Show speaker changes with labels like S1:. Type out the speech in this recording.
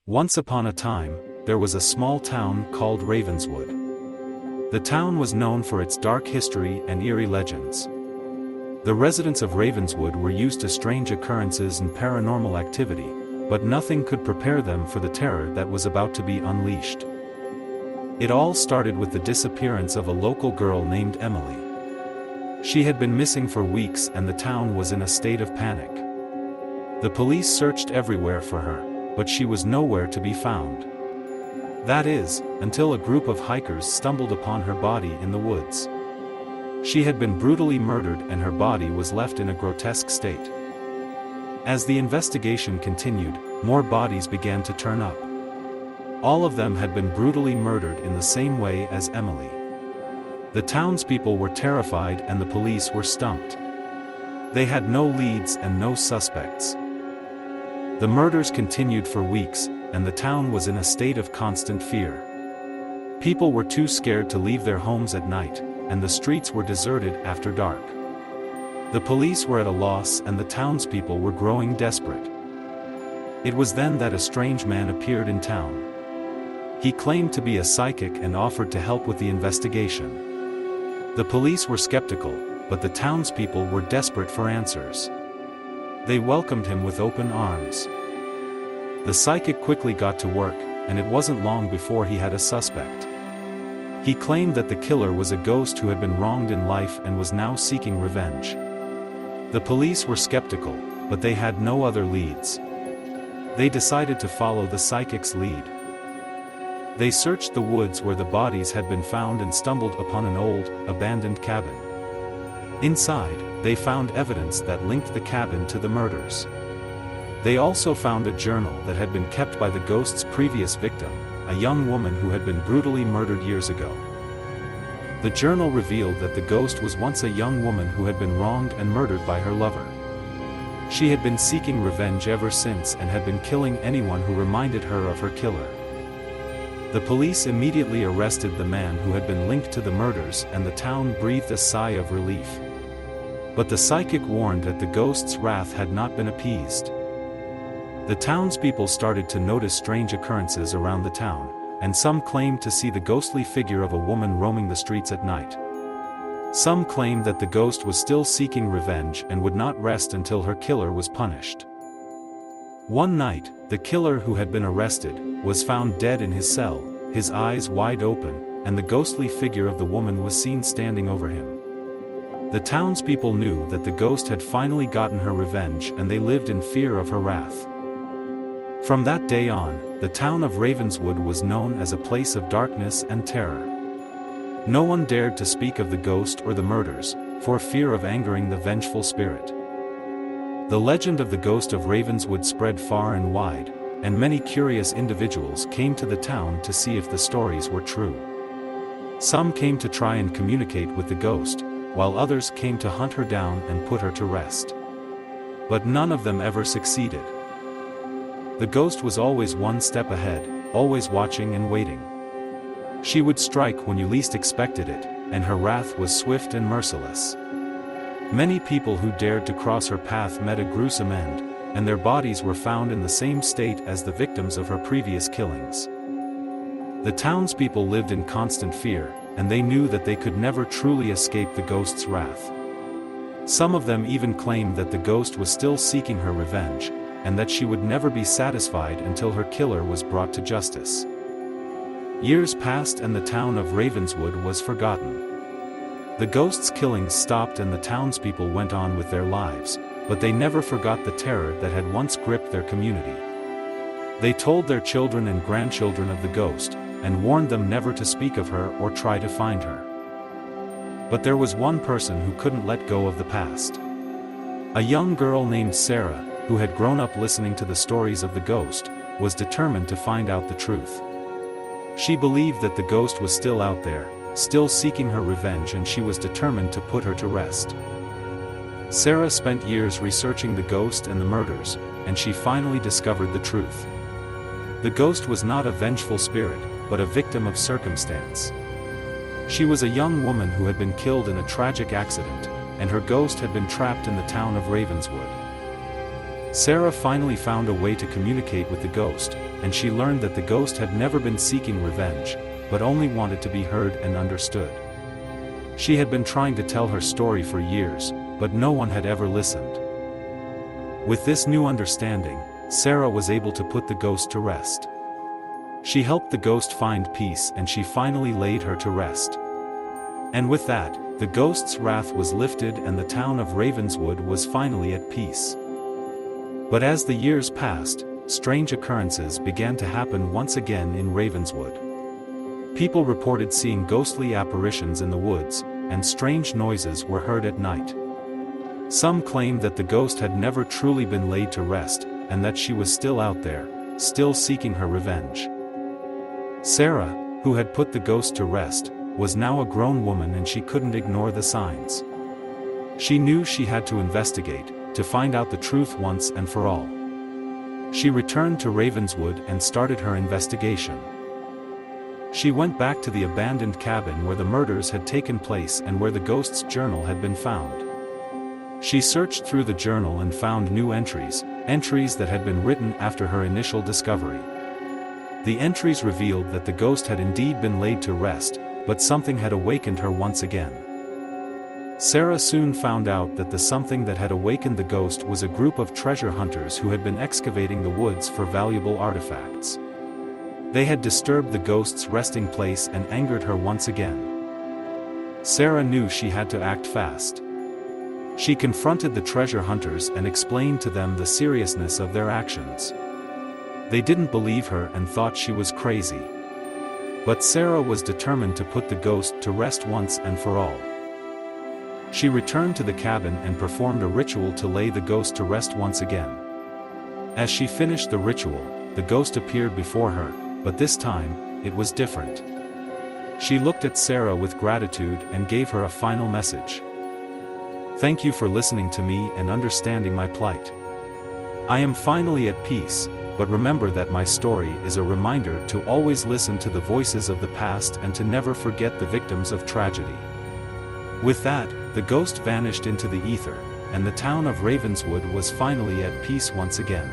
S1: Once upon a time, there was a small town called Ravenswood. The town was known for its dark history and eerie legends. The residents of Ravenswood were used to strange occurrences and paranormal activity, but nothing could prepare them for the terror that was about to be unleashed. It all started with the disappearance of a local girl named Emily. She had been missing for weeks and the town was in a state of panic. The police searched everywhere for her, but she was nowhere to be found. That is, until a group of hikers stumbled upon her body in the woods. She had been brutally murdered and her body was left in a grotesque state. As the investigation continued, more bodies began to turn up. All of them had been brutally murdered in the same way as Emily. The townspeople were terrified and the police were stumped. They had no leads and no suspects. The murders continued for weeks, and the town was in a state of constant fear. People were too scared to leave their homes at night, and the streets were deserted after dark. The police were at a loss and the townspeople were growing desperate. It was then that a strange man appeared in town. He claimed to be a psychic and offered to help with the investigation. The police were skeptical, but the townspeople were desperate for answers. They welcomed him with open arms. The psychic quickly got to work, and it wasn't long before he had a suspect. He claimed that the killer was a ghost who had been wronged in life and was now seeking revenge. The police were skeptical, but they had no other leads. They decided to follow the psychic's lead. They searched the woods where the bodies had been found and stumbled upon an old, abandoned cabin. Inside, they found evidence that linked the cabin to the murders. They also found a journal that had been kept by the ghost's previous victim, a young woman who had been brutally murdered years ago. The journal revealed that the ghost was once a young woman who had been wronged and murdered by her lover. She had been seeking revenge ever since and had been killing anyone who reminded her of her killer. The police immediately arrested the man who had been linked to the murders and the town breathed a sigh of relief. But the psychic warned that the ghost's wrath had not been appeased. The townspeople started to notice strange occurrences around the town, and some claimed to see the ghostly figure of a woman roaming the streets at night. Some claimed that the ghost was still seeking revenge and would not rest until her killer was punished. One night, the killer who had been arrested was found dead in his cell, his eyes wide open, and the ghostly figure of the woman was seen standing over him. The townspeople knew that the ghost had finally gotten her revenge and they lived in fear of her wrath. From that day on, the town of Ravenswood was known as a place of darkness and terror. No one dared to speak of the ghost or the murders, for fear of angering the vengeful spirit. The legend of the ghost of Ravenswood spread far and wide, and many curious individuals came to the town to see if the stories were true. Some came to try and communicate with the ghost, while others came to hunt her down and put her to rest. But none of them ever succeeded. The ghost was always one step ahead, always watching and waiting. She would strike when you least expected it, and her wrath was swift and merciless. Many people who dared to cross her path met a gruesome end, and their bodies were found in the same state as the victims of her previous killings. The townspeople lived in constant fear, and they knew that they could never truly escape the ghost's wrath. Some of them even claimed that the ghost was still seeking her revenge, and that she would never be satisfied until her killer was brought to justice. Years passed and the town of Ravenswood was forgotten. The ghost's killings stopped and the townspeople went on with their lives, but they never forgot the terror that had once gripped their community. They told their children and grandchildren of the ghost, and warned them never to speak of her or try to find her. But there was one person who couldn't let go of the past. A young girl named Sarah, who had grown up listening to the stories of the ghost, was determined to find out the truth. She believed that the ghost was still out there, still seeking her revenge, and she was determined to put her to rest. Sarah spent years researching the ghost and the murders, and she finally discovered the truth. The ghost was not a vengeful spirit, but a victim of circumstance. She was a young woman who had been killed in a tragic accident, and her ghost had been trapped in the town of Ravenswood. Sarah finally found a way to communicate with the ghost, and she learned that the ghost had never been seeking revenge, but only wanted to be heard and understood. She had been trying to tell her story for years, but no one had ever listened. With this new understanding, Sarah was able to put the ghost to rest. She helped the ghost find peace, and she finally laid her to rest. And with that, the ghost's wrath was lifted and the town of Ravenswood was finally at peace. But as the years passed, strange occurrences began to happen once again in Ravenswood. People reported seeing ghostly apparitions in the woods, and strange noises were heard at night. Some claimed that the ghost had never truly been laid to rest, and that she was still out there, still seeking her revenge. Sarah, who had put the ghost to rest, was now a grown woman and she couldn't ignore the signs. She knew she had to investigate, to find out the truth once and for all. She returned to Ravenswood and started her investigation. She went back to the abandoned cabin where the murders had taken place and where the ghost's journal had been found. She searched through the journal and found new entries that had been written after her initial discovery. The entries revealed that the ghost had indeed been laid to rest, but something had awakened her once again. Sarah soon found out that the something that had awakened the ghost was a group of treasure hunters who had been excavating the woods for valuable artifacts. They had disturbed the ghost's resting place and angered her once again. Sarah knew she had to act fast. She confronted the treasure hunters and explained to them the seriousness of their actions. They didn't believe her and thought she was crazy. But Sarah was determined to put the ghost to rest once and for all. She returned to the cabin and performed a ritual to lay the ghost to rest once again. As she finished the ritual, the ghost appeared before her, but this time, it was different. She looked at Sarah with gratitude and gave her a final message. "Thank you for listening to me and understanding my plight. I am finally at peace, but remember that my story is a reminder to always listen to the voices of the past and to never forget the victims of tragedy." With that, the ghost vanished into the ether, and the town of Ravenswood was finally at peace once again.